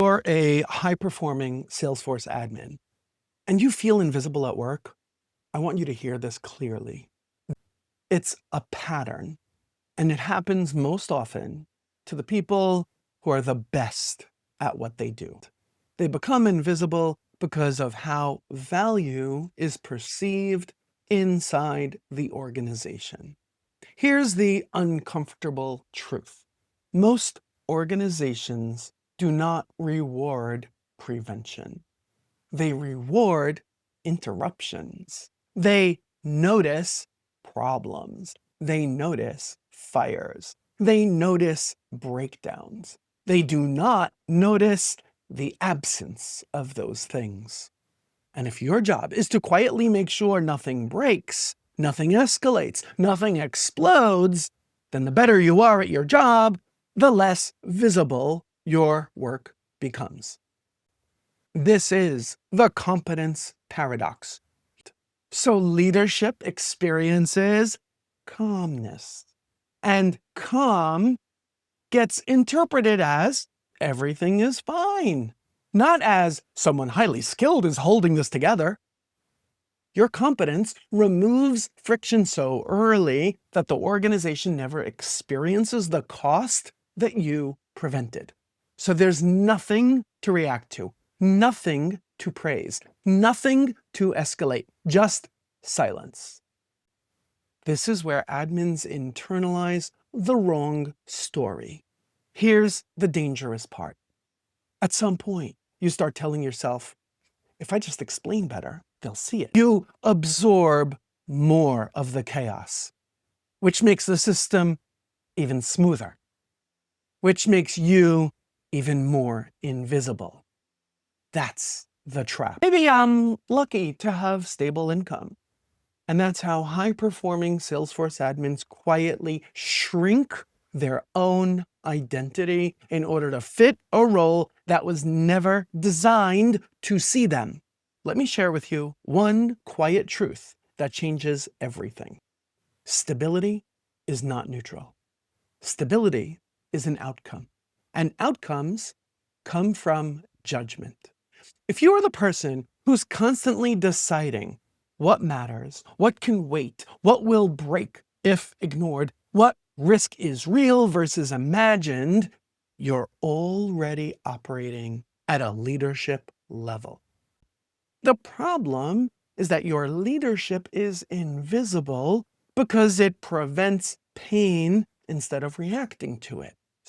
you're a high-performing Salesforce admin and you feel invisible at work, I want you to hear this clearly. It's a pattern, and it happens most often to the people who are the best at what they do. They become invisible because of how value is perceived inside the organization. Here's the uncomfortable truth. Most organizations do not reward prevention. They reward interruptions. They notice problems. They notice fires. They notice breakdowns. They do not notice the absence of those things. And if your job is to quietly make sure nothing breaks, nothing escalates, nothing explodes, then the better you are at your job, the less visible your work becomes. This is the competence paradox. So leadership experiences calmness, and calm gets interpreted as everything is fine, not as someone highly skilled is holding this together. Your competence removes friction so early that the organization never experiences the cost that you prevented. So there's nothing to react to, nothing to praise, nothing to escalate, just silence. This is where admins internalize the wrong story. Here's the dangerous part. At some point, you start telling yourself, if I just explain better, they'll see it. You absorb more of the chaos, which makes the system even smoother, which makes you even more invisible. That's the trap. Maybe I'm lucky to have stable income. And that's how high-performing Salesforce admins quietly shrink their own identity in order to fit a role that was never designed to see them. Let me share with you one quiet truth that changes everything. Stability is not neutral. Stability is an outcome, and outcomes come from judgment. If you are the person who's constantly deciding what matters, what can wait, what will break if ignored, what risk is real versus imagined, you're already operating at a leadership level. The problem is that your leadership is invisible because it prevents pain instead of reacting to it.